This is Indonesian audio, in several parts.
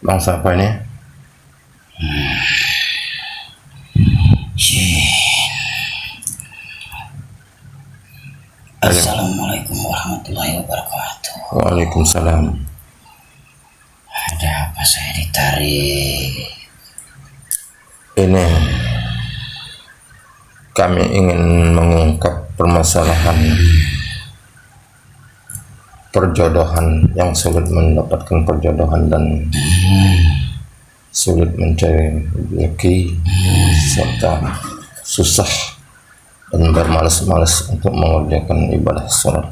Bangsa apa ini? Assalamualaikum warahmatullahi wabarakatuh. Waalaikumsalam. Ada apa saya ditarik? Ini kami ingin mengungkap permasalahan perjodohan yang sulit mendapatkan perjodohan dan sulit mencari rezeki serta susah dan bermalas-malas untuk mengerjakan ibadah sholat.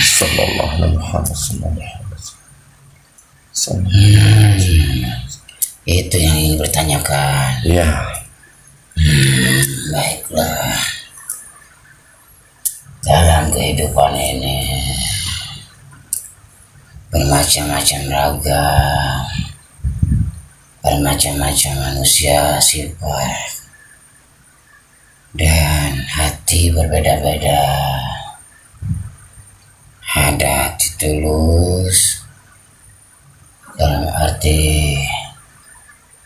Sallallahu alaihi wasallam. Itu yang ingin bertanyakan. Ya. Baiklah. Dalam kehidupan ini bermacam-macam ragam, bermacam-macam manusia sifat, dan hati berbeda-beda. Ada hati tulus dalam arti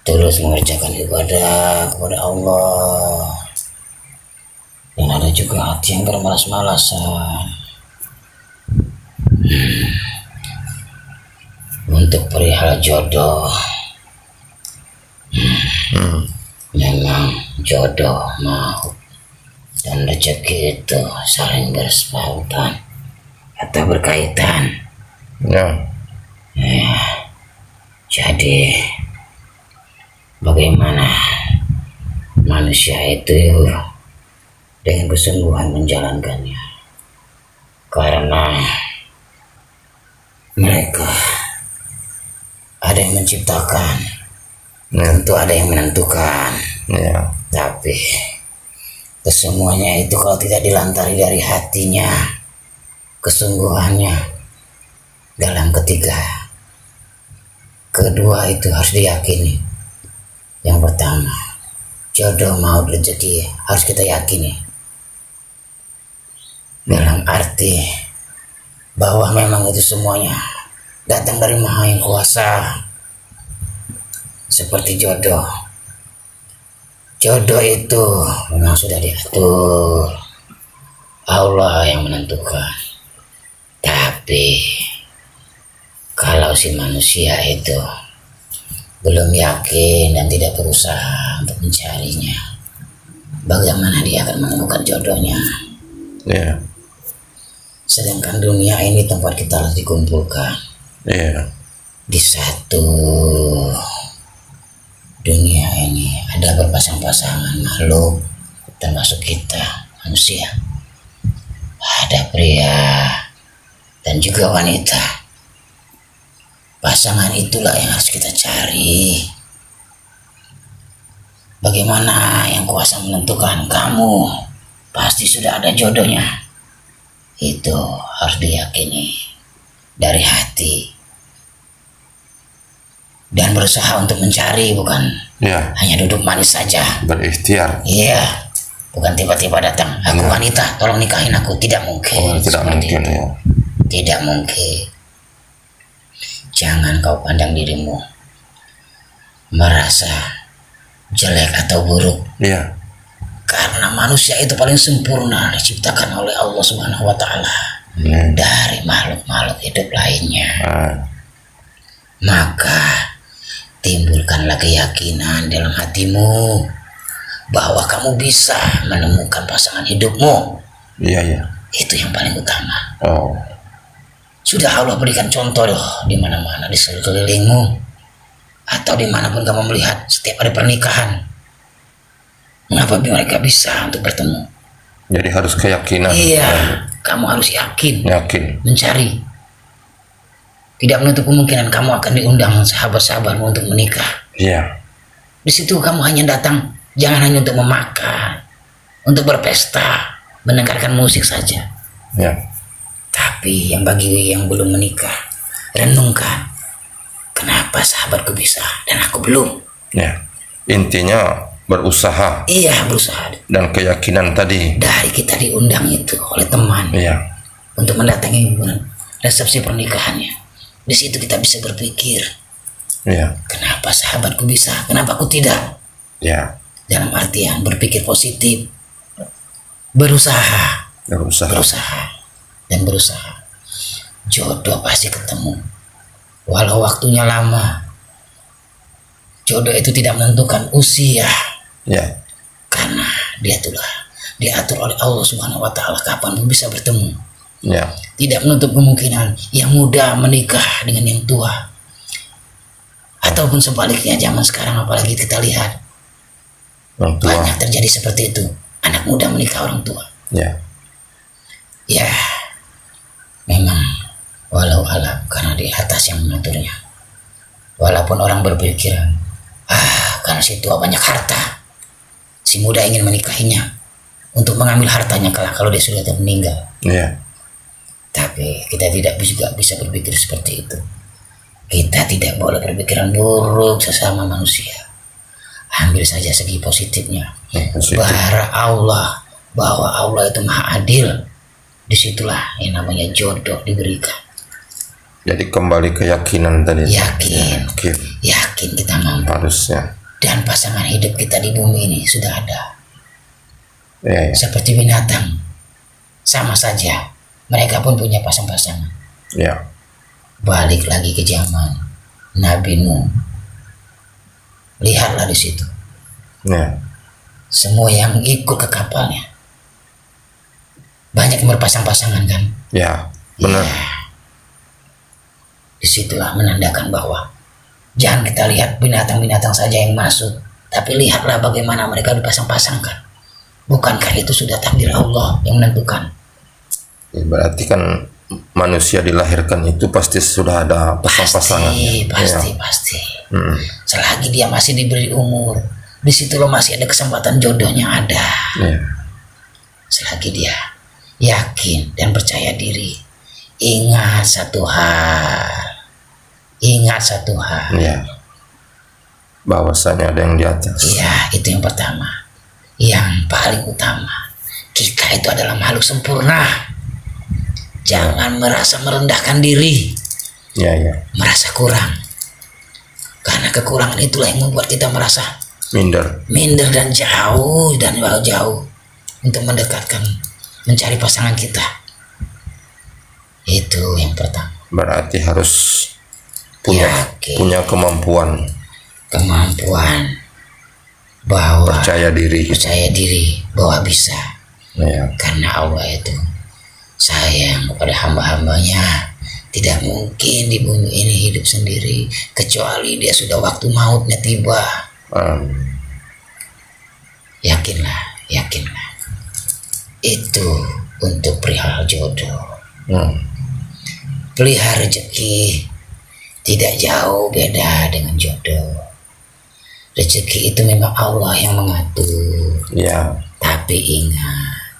tulus mengerjakan ibadah kepada Allah, dan ada juga hati yang bermalas-malasan. Untuk perihal jodoh, memang jodoh maut dan rezeki itu saling bersebautan atau berkaitan. Ya. Jadi bagaimana manusia itu dengan kesungguhan menjalankannya, karena mereka ada yang menciptakan, tentu ada yang menentukan. Ya. Tapi kesemuanya itu kalau tidak dilantari dari hatinya, kesungguhannya dalam kedua itu harus diyakini. Yang pertama, jodoh maut rezeki harus kita yakini, dalam arti bahwa memang itu semuanya datang dari Maha Yang Kuasa. Seperti jodoh itu memang sudah diatur, Allah yang menentukan. Tapi kalau si manusia itu belum yakin dan tidak berusaha untuk mencarinya, bagaimana dia akan menemukan jodohnya? Ya. Sedangkan dunia ini tempat kita harus dikumpulkan. Ya. Di satu dunia ini ada berpasang-pasangan makhluk, termasuk kita manusia. Ada pria dan juga wanita. Pasangan itulah yang harus kita cari. Bagaimana Yang Kuasa menentukan? Kamu pasti sudah ada jodohnya. Itu harus diyakini dari hati dan berusaha untuk mencari, bukan hanya duduk manis saja. Berikhtiar. Iya, bukan tiba-tiba datang, aku wanita tolong nikahin aku. Tidak mungkin. Tidak mungkin itu. Ya. Tidak mungkin. Jangan kau pandang dirimu merasa jelek atau buruk. Ya. Karena manusia itu paling sempurna diciptakan oleh Allah Subhanahu wa Ta'ala dari makhluk-makhluk hidup lainnya. Maka timbulkanlah keyakinan dalam hatimu bahwa kamu bisa menemukan pasangan hidupmu. Iya. Itu yang paling utama. Oh. Sudah Allah berikan contoh di mana-mana, di sekelilingmu atau dimanapun kamu melihat setiap ada pernikahan. Mengapa mereka bisa untuk bertemu? Jadi harus keyakinan. Iya, kamu harus yakin. Mencari. Tidak menutup kemungkinan kamu akan diundang sahabat-sahabatmu untuk menikah. Iya. Di situ kamu hanya datang Jangan hanya untuk memakan, untuk berpesta, mendengarkan musik saja. Ya. Tapi yang bagi yang belum menikah, renungkan, kenapa sahabatku bisa dan aku belum? Ya. Intinya berusaha Iya, berusaha. dan keyakinan tadi. Dari kita diundang itu oleh teman Ya. untuk mendatangi resepsi pernikahannya. Di situ kita bisa berpikir, Ya. kenapa sahabatku bisa, kenapa aku tidak? Ya. Dalam artian berpikir positif, berusaha, Berusaha. dan berusaha. Jodoh pasti ketemu. Walau waktunya lama. Jodoh itu tidak menentukan usia, Ya. karena dia itulah diatur oleh Allah Subhanahu wa taala kapan pun bisa bertemu. Ya. Tidak menutup kemungkinan yang muda menikah dengan yang tua. Ataupun sebaliknya zaman sekarang apalagi kita lihat Orang tua. banyak terjadi seperti itu. Anak muda menikah orang tua. Ya. Ya, memang walau alam karena di atas yang mengaturnya. Walaupun orang berpikiran, karena si tua banyak harta, si muda ingin menikahinya untuk mengambil hartanya kelak kalau dia sudah meninggal. Ya. Tapi kita tidak juga bisa berpikir seperti itu. Kita tidak boleh berpikiran buruk sesama manusia. Ambil saja segi positifnya. Positif. Bahwa Allah itu maha adil. Disitulah yang namanya jodoh diberikan. Jadi kembali keyakinan tadi. Yakin kita mampu. Harusnya. Dan pasangan hidup kita di bumi ini sudah ada. Ya. Seperti binatang. Sama saja. Mereka pun punya pasang-pasangan. Ya. Balik lagi ke zaman Nabi Nuh. Lihatlah di situ. Ya. Semua yang ikut ke kapalnya. Banyak yang berpasang-pasangan kan? Ya. Benar. Ya. Disitulah menandakan bahwa jangan kita lihat binatang-binatang saja yang masuk, tapi lihatlah bagaimana mereka dipasang-pasangkan. Bukankah itu sudah takdir Allah yang menentukan? Ya, berarti kan manusia dilahirkan itu pasti sudah ada pasang-pasangan. Pasti. Selagi dia masih diberi umur, di situ lo masih ada kesempatan jodohnya ada. Ya. Selagi dia yakin dan percaya diri, ingat satu hal. Ya. Bahwasanya ada yang di atas. Iya, itu yang pertama. Yang paling utama, kita itu adalah makhluk sempurna. Jangan merasa merendahkan diri, Ya. merasa kurang. Karena kekurangan itulah yang membuat kita merasa minder dan jauh untuk mendekatkan, mencari pasangan kita. Itu yang pertama. Berarti harus punya kemampuan, bahwa percaya diri. bahwa bisa. Ya. Karena Allah itu sayang kepada hamba-hambanya. Tidak mungkin di bumi ini hidup sendiri kecuali dia sudah waktu mautnya tiba. Yakinlah. Itu untuk perihal jodoh. Pelihara rezeki tidak jauh beda dengan jodoh. Rezeki itu memang Allah yang mengatur. Ya. Tapi ingat,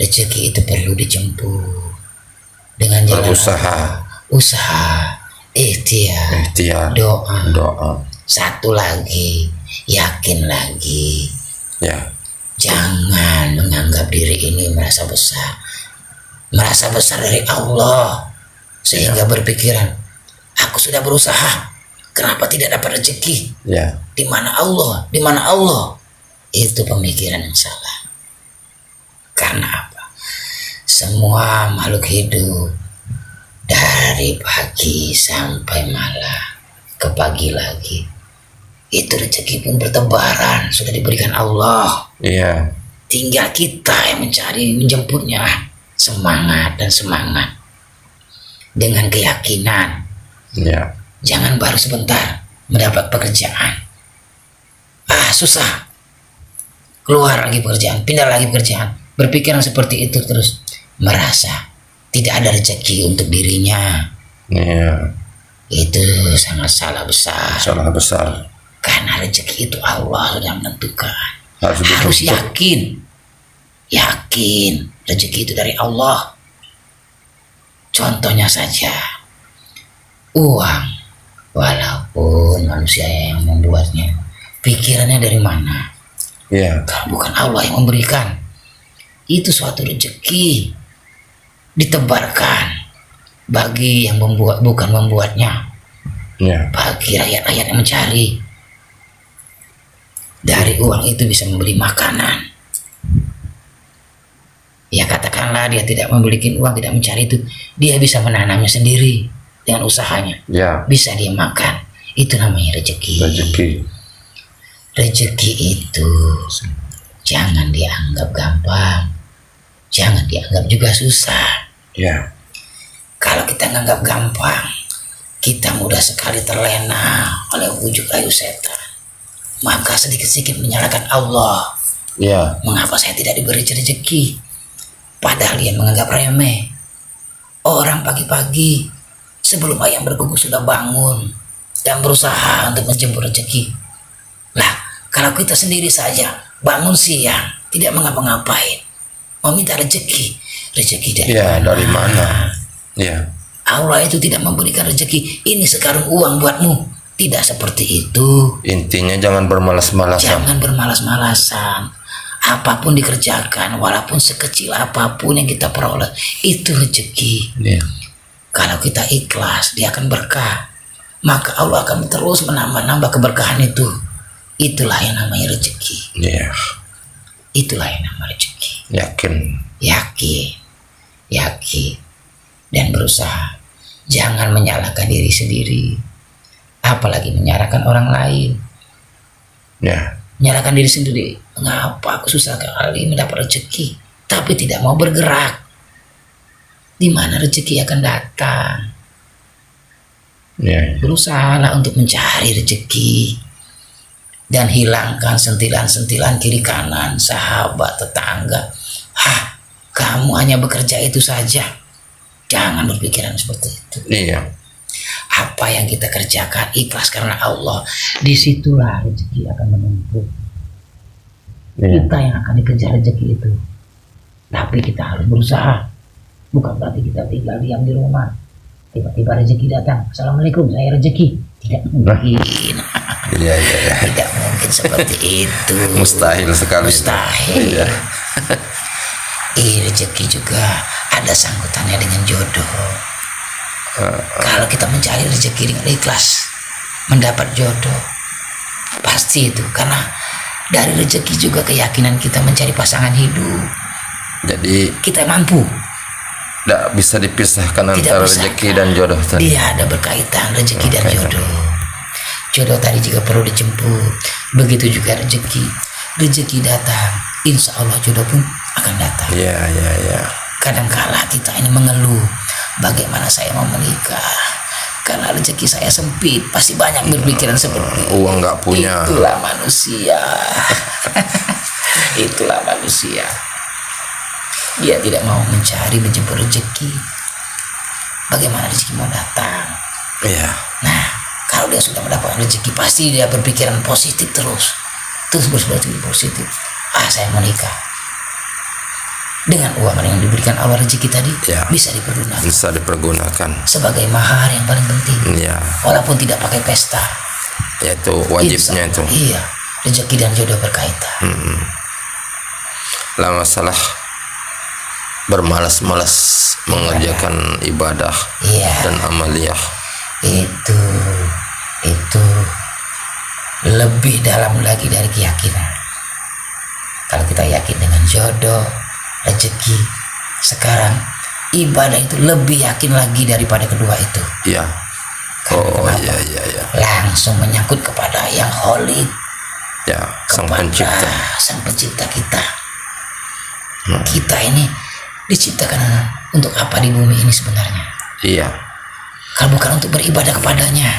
rezeki itu perlu dijemput dengan jalan usaha, ikhtiar, doa. Satu lagi, yakin lagi. Ya. Jangan menganggap diri ini merasa besar dari Allah sehingga berpikiran, aku sudah berusaha, kenapa tidak dapat rezeki? Ya. Di mana Allah? Itu pemikiran yang salah. Karena apa? Semua makhluk hidup dari pagi sampai malam ke pagi lagi, itu rezeki pun bertebaran, sudah diberikan Allah. Iya. Tinggal kita yang mencari, menjemputnya. Semangat dengan keyakinan. Iya. Jangan baru sebentar mendapat pekerjaan, susah, keluar lagi pekerjaan, pindah lagi pekerjaan, berpikiran seperti itu terus, merasa tidak ada rezeki untuk dirinya. Iya. Itu sangat salah besar. Salah besar. Karena rezeki itu Allah sudah menentukan. Harus Harus dituntut. yakin rezeki itu dari Allah. Contohnya saja uang, walaupun manusia yang membuatnya, pikirannya dari mana? Ya, Kalau bukan Allah yang memberikan, itu suatu rezeki ditebarkan bagi yang membuat, bukan membuatnya, ya, bagi rakyat-rakyat yang mencari. Dari uang itu bisa membeli makanan. Ya katakanlah dia tidak memiliki uang, tidak mencari itu, dia bisa menanamnya sendiri dengan usahanya. ya. Bisa dia makan. Itu namanya rezeki. Rezeki. Rezeki itu jangan dianggap gampang, jangan dianggap juga susah. Ya, Kalau kita nganggap gampang, kita mudah sekali terlena oleh bujuk rayu setan. Maka sedikit-sedikit menyalahkan Allah. ya, Mengapa saya tidak diberi rezeki? Padahal dia menganggap remeh. Orang pagi-pagi sebelum ayam bergugur sudah bangun dan berusaha untuk menjemput rezeki. Lah, kalau kita sendiri saja bangun siang tidak mengapa-ngapain, meminta rezeki, rezeki dari ya. mana? Dari mana? Ya, Allah itu tidak memberikan rezeki. Ini sekarang uang buatmu. Tidak seperti itu. intinya jangan bermalas-malasan. Jangan bermalas-malasan. Apapun dikerjakan, walaupun sekecil apapun yang kita peroleh, itu rezeki. Ya, Kalau kita ikhlas, dia akan berkah. Maka Allah akan terus menambah-nambah keberkahan itu. Itulah yang namanya rezeki. ya. Itulah yang namanya rezeki. Yakin. Yakin, dan berusaha. Jangan menyalahkan diri sendiri, apalagi menyalahkan orang lain. Ya, Menyalahkan diri sendiri. Mengapa aku susah kali mendapat rezeki, tapi tidak mau bergerak? Di mana rezeki akan datang? ya. Berusahalah untuk mencari rezeki dan hilangkan sentilan-sentilan kiri kanan, sahabat, tetangga. Kamu hanya bekerja itu saja. Jangan berpikiran seperti itu. Iya, Apa yang kita kerjakan ikhlas karena Allah, disitulah rezeki akan menumpuk. iya. Kita yang akan dikejar rezeki itu. Tapi kita harus berusaha. Bukan berarti kita tinggal diam di rumah. Tiba-tiba rezeki datang. Assalamualaikum, saya rezeki. Tidak mungkin. Iya, iya, iya. Tidak mungkin seperti itu. Mustahil sekali. Mustahil. Iya. Rezeki juga ada sangkutannya dengan jodoh. Kalau kita mencari rezeki dengan ikhlas, mendapat jodoh, pasti itu. Karena dari rezeki juga keyakinan kita mencari pasangan hidup. Jadi Kita mampu. tidak bisa dipisahkan Tidak antara bisa. rezeki dan jodoh tadi. Dia ada berkaitan rezeki dan Berkaitan. jodoh. Jodoh tadi juga perlu dijemput. Begitu juga rezeki. Rezeki datang, insya Allah jodoh pun akan datang. Iya, iya, iya. Kadangkala kita ini mengeluh, bagaimana saya mau menikah? Karena rezeki saya sempit. Pasti banyak berpikiran seperti itu. Uang nggak punya. Itulah manusia. Itulah manusia. Dia tidak mau mencari menjemput rezeki. Bagaimana rezeki mau datang? Iya, Nah, kalau dia sudah mendapatkan rezeki, pasti dia berpikiran positif terus. Terus berpikir positif. Saya mau nikah. Dengan uang yang diberikan Allah rezeki tadi, Ya. bisa dipergunakan bisa dipergunakan. sebagai mahar yang paling penting. Iya, Walaupun tidak pakai pesta. yaitu wajibnya Insya itu. Allah, iya, rezeki dan jodoh berkaitan. Lah masalah bermalas-malas mengerjakan ibadah Iya, dan amaliyah. itu lebih dalam lagi dari keyakinan. Kalau kita yakin dengan jodoh, rezeki, sekarang ibadah itu lebih yakin lagi daripada kedua itu. Iya. Karena Oh, kenapa? iya, iya, iya. Langsung menyangkut kepada yang holy, Ya, sang kepada pencipta. sang pencipta kita. Kita ini diciptakan untuk apa di bumi ini sebenarnya? Iya, Kalau bukan untuk beribadah kepadanya,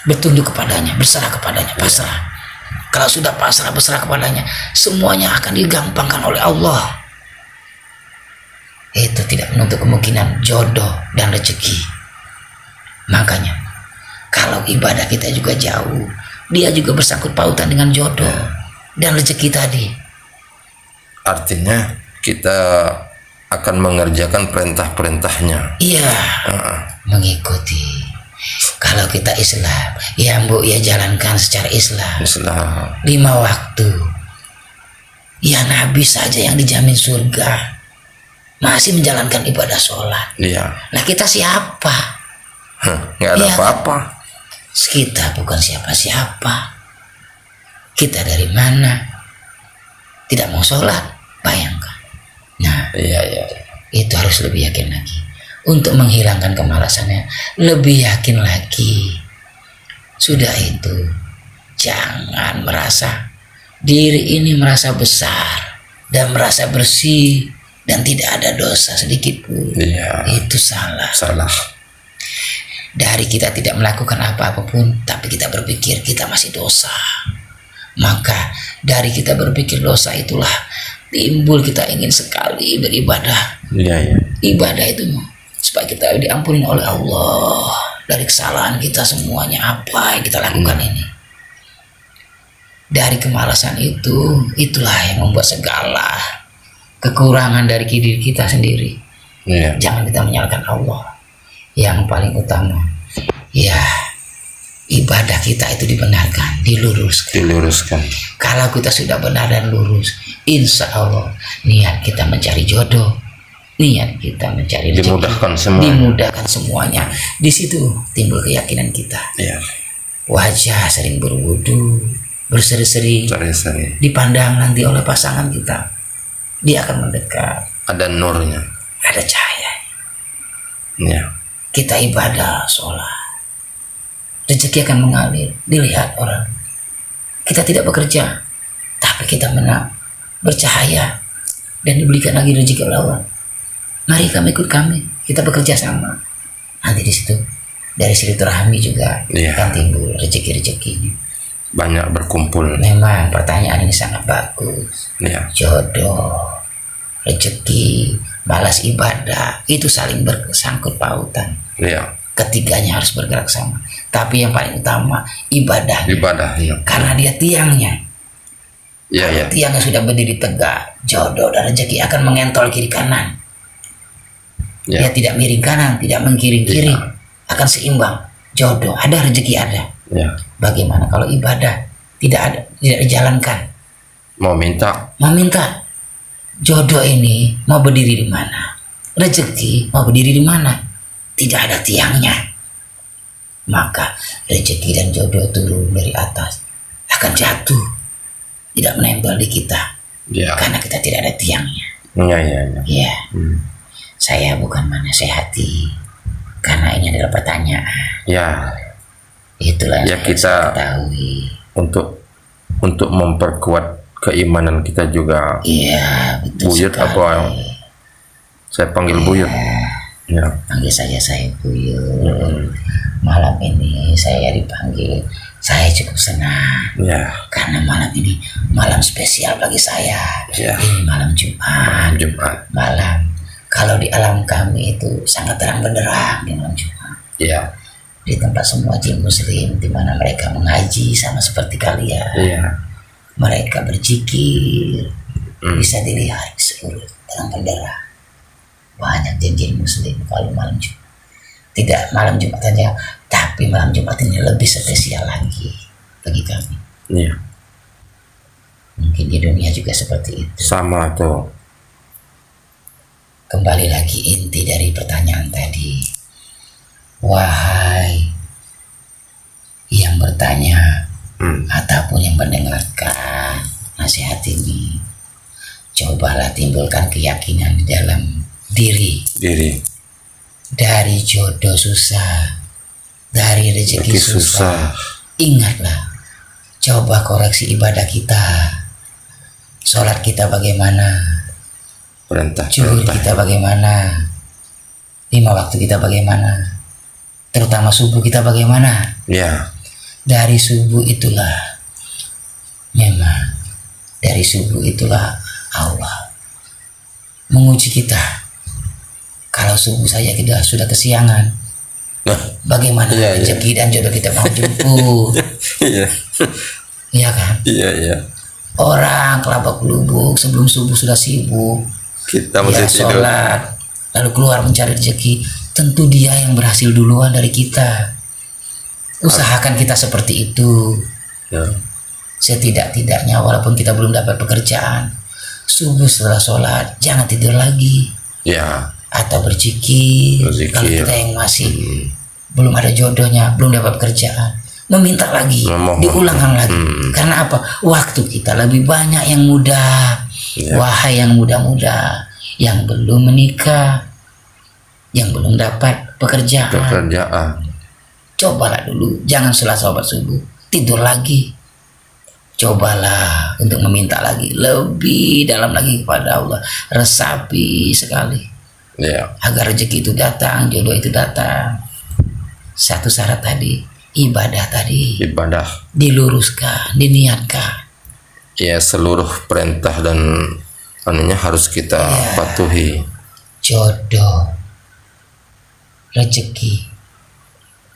bertunduk kepadanya, berserah kepadanya, pasrah. Kalau sudah pasrah, berserah kepadanya, semuanya akan digampangkan oleh Allah. Itu tidak menutup kemungkinan jodoh dan rezeki. Makanya, kalau ibadah kita juga jauh, dia juga bersangkut pautan dengan jodoh dan rezeki tadi. Artinya kita akan mengerjakan perintah-perintahnya. Iya, mengikuti. Kalau kita Islam, ya Bu, ya jalankan secara Islam. Islam. 5 waktu. Ya Nabi saja yang dijamin surga masih menjalankan ibadah sholat. Iya. Nah kita siapa? Nggak ada Iya, apa-apa. Kita bukan siapa-siapa. Kita dari mana? Tidak mau sholat, bayangkan. Nah, Iya, iya. itu harus lebih yakin lagi. Untuk menghilangkan kemalasannya, lebih yakin lagi. Sudah itu, jangan merasa diri ini merasa besar dan merasa bersih dan tidak ada dosa sedikit pun. Iya. Itu salah. Salah. Dari kita tidak melakukan apa-apa pun, tapi kita berpikir kita masih dosa. Maka dari kita berpikir dosa itulah timbul kita ingin sekali beribadah. Iya, iya. Ibadah itu supaya kita diampuni oleh Allah dari kesalahan kita semuanya apa yang kita lakukan ini. Dari kemalasan itu, itulah yang membuat segala kekurangan dari diri kita sendiri. Iya. Jangan kita menyalahkan Allah. Yang paling utama, ya ibadah kita itu dibenarkan, diluruskan. Diluruskan. Kalau kita sudah benar dan lurus, insya Allah niat kita mencari jodoh, niat kita mencari rezeki, Dimudahkan semua. dimudahkan semuanya. Di situ timbul keyakinan kita. Iya. Wajah sering berwudu, berseri-seri, Seri-seri. dipandang nanti oleh pasangan kita, dia akan mendekat, Ada nurnya. ada cahaya. Iya. Kita ibadah, sholat, rezeki akan mengalir, dilihat orang. Kita tidak bekerja, tapi kita menang, bercahaya, dan diberikan lagi rezeki oleh Allah. Mari kamu ikut kami, kita bekerja sama. Nanti di situ dari silaturahmi juga Iya. akan timbul rezeki-rezekinya. Banyak berkumpul. Memang pertanyaan ini sangat bagus. Iya. Jodoh, rezeki, balas ibadah, itu saling bersangkut pautan. Iya. Ketiganya harus bergerak sama. Tapi yang paling utama ibadah. Ibadahnya. Karena dia tiangnya. Iya, iya. Tiangnya sudah berdiri tegak, jodoh dan rezeki akan mengentol kiri kanan. Dia Iya. tidak miring kanan, tidak mengkiring kiri, Iya. akan seimbang. Jodoh ada, rezeki ada. Iya. Bagaimana kalau ibadah tidak ada, tidak dijalankan? Mau minta. Mau minta jodoh ini mau berdiri di mana? Rezeki mau berdiri di mana? Tidak ada tiangnya. Maka rezeki dan jodoh turun dari atas akan jatuh, tidak menempel di kita Iya. karena kita tidak ada tiangnya. Iya, iya, iya. Ya, saya bukan menasehati karena ini adalah pertanyaan. Ya, Itulah Ya, yang kita- saya ketahui. untuk memperkuat keimanan kita juga. Iya, betul Buyut sekali. apa yang saya panggil buyut. Ya. Panggil saya Buyut. Malam ini saya dipanggil, saya cukup senang Ya. karena malam ini malam spesial bagi saya. Ya. Ini malam Jumat. Jumat. Malam kalau di alam kami itu sangat terang benderang di malam Jumat. Ya. Di tempat semua jin muslim di mana mereka mengaji sama seperti kalian. Iya. Mereka berzikir, bisa dilihat di seluruh terang benderang. Banyak jin-jin muslim kalau malam Jumat. Tidak malam Jumat saja, tapi malam Jumat ini lebih spesial lagi bagi kami. Iya. Mungkin di dunia juga seperti itu. Sama tuh. Kembali lagi inti dari pertanyaan tadi. Wahai yang bertanya ataupun yang mendengarkan nasihat ini, cobalah timbulkan keyakinan di dalam diri. Dari jodoh susah, dari rezeki Rezeki susah. susah. Ingatlah, coba koreksi ibadah kita. Sholat kita bagaimana? Zuhur Perintah. kita bagaimana? 5 waktu kita bagaimana? Terutama subuh kita bagaimana? Ya. Dari subuh itulah, memang dari subuh itulah Allah menguji kita. Kalau subuh saja kita sudah kesiangan, Nah, Bagaimana Iya, iya. rezeki dan jodoh kita mau jemput? iya, Iya kan? iya, iya. Orang kelabak lubuk sebelum subuh sudah sibuk. Kita Dia masih tidur. sholat, lalu keluar mencari rezeki. Tentu dia yang berhasil duluan dari kita. Usahakan kita seperti itu. Ya, Setidak-tidaknya walaupun kita belum dapat pekerjaan, subuh setelah sholat jangan tidur lagi. ya, Atau berzikir. Berzikir. Kalau kita yang masih belum ada jodohnya, belum dapat pekerjaan, meminta lagi, Memohon. diulangkan lagi. Karena apa? Waktu kita lebih banyak yang muda. Ya. Wahai yang muda-muda, yang belum menikah, yang belum dapat pekerjaan, pekerjaan. cobalah dulu, jangan setelah sholat subuh tidur lagi. Cobalah untuk meminta lagi, lebih dalam lagi kepada Allah, resapi sekali Ya, agar rezeki itu datang, jodoh itu datang. Satu syarat tadi, ibadah tadi ibadah. diluruskan, diniatkan. Ya, seluruh perintah dan anunya harus kita Iya. patuhi. Jodoh, rezeki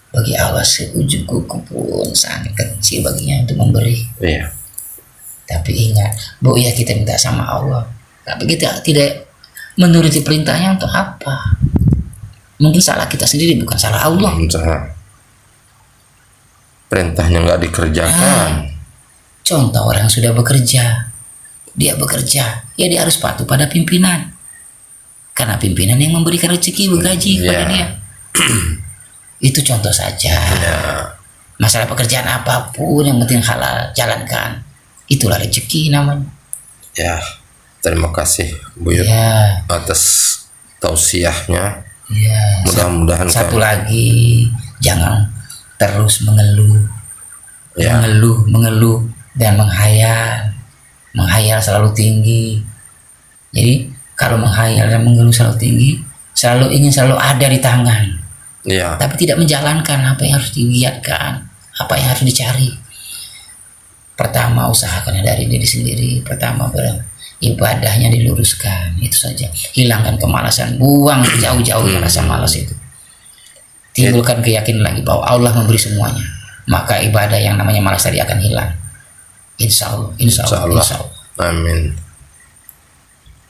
bagi Allah seujung kuku pun sangat kecil baginya untuk memberi. Iya, Tapi ingat, bu ya kita minta sama Allah, tapi kita tidak menuruti perintahnya untuk apa? Mungkin salah kita sendiri, bukan salah Allah. misalnya perintahnya nggak dikerjakan. Contoh orang yang sudah bekerja, dia bekerja, ya dia harus patuh pada pimpinan. Karena pimpinan yang memberikan rezeki gaji kepada Ya. dia. Itu contoh saja. Ya, Masalah pekerjaan apapun yang penting halal, jalankan. Itulah rezeki namanya. ya. Terima kasih Buyut Ya, atas tausiahnya. ya. Mudah-mudahan Satu kami- lagi, jangan terus mengeluh, Ya. mengeluh dan menghayal. Menghayal selalu tinggi. Jadi kalau menghayal dan mengeluh selalu tinggi, selalu ingin selalu ada di tangan, Ya, tapi tidak menjalankan apa yang harus digiatkan, apa yang harus dicari. Pertama usahakan dari diri sendiri. Pertama ibadahnya diluruskan, itu saja. Hilangkan kemalasan, buang jauh-jauh rasa malas itu. Timbulkan keyakinan lagi bahwa Allah memberi semuanya. Maka ibadah yang namanya malas tadi akan hilang. Insya Allah, insya Allah, Insyaallah. insya Allah. Amin.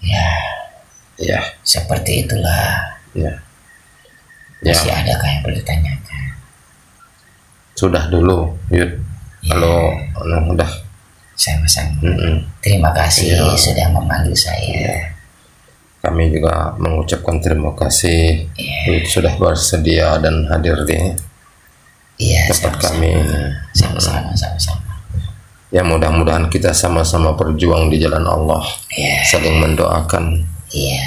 Ya, Ya, seperti itulah. ya. Ya, Masih adakah yang perlu ditanyakan? sudah dulu, Yud. Kalau udah. Sama-sama. Mm-mm. Terima kasih Iya. sudah memanggil saya. Kami juga mengucapkan terima kasih Yud sudah bersedia dan hadir di Iya, tempat sama-sama. kami. Sama-sama. Ya, mudah-mudahan kita sama-sama berjuang di jalan Allah, Iya, saling mendoakan. iya.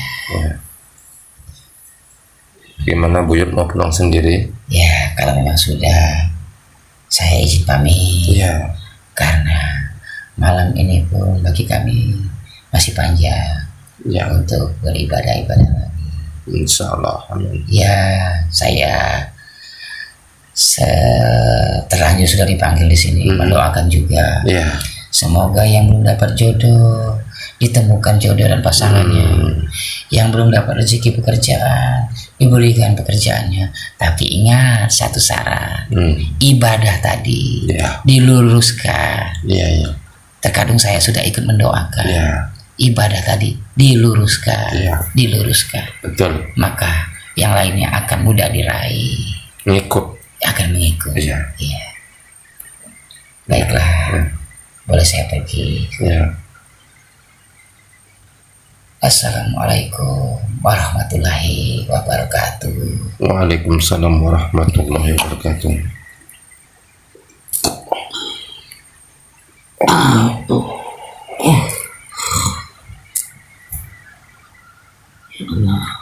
Gimana Buyut mau pulang sendiri? Ya, kalau memang sudah, saya izin pamit. Iya. Karena malam ini pun bagi kami masih panjang Ya, untuk beribadah-ibadah lagi. insya Allah. Amin. Ya, saya terlanjur sudah dipanggil di sini, mendoakan juga. Ya, Semoga yang belum dapat jodoh ditemukan jodoh dan pasangannya. Yang belum dapat rezeki pekerjaan diberikan pekerjaannya. Tapi ingat satu syarat, ibadah tadi Ya. diluruskan. iya, iya. Terkadang saya sudah ikut mendoakan. Ya, Ibadah tadi diluruskan, Iya. diluruskan. betul. Maka yang lainnya akan mudah diraih, Ngikut. akan mengikut. Iya. Iya. Baiklah, boleh saya pergi. Ya. Assalamualaikum warahmatullahi wabarakatuh. Waalaikumsalam warahmatullahi wabarakatuh. Ya Allah.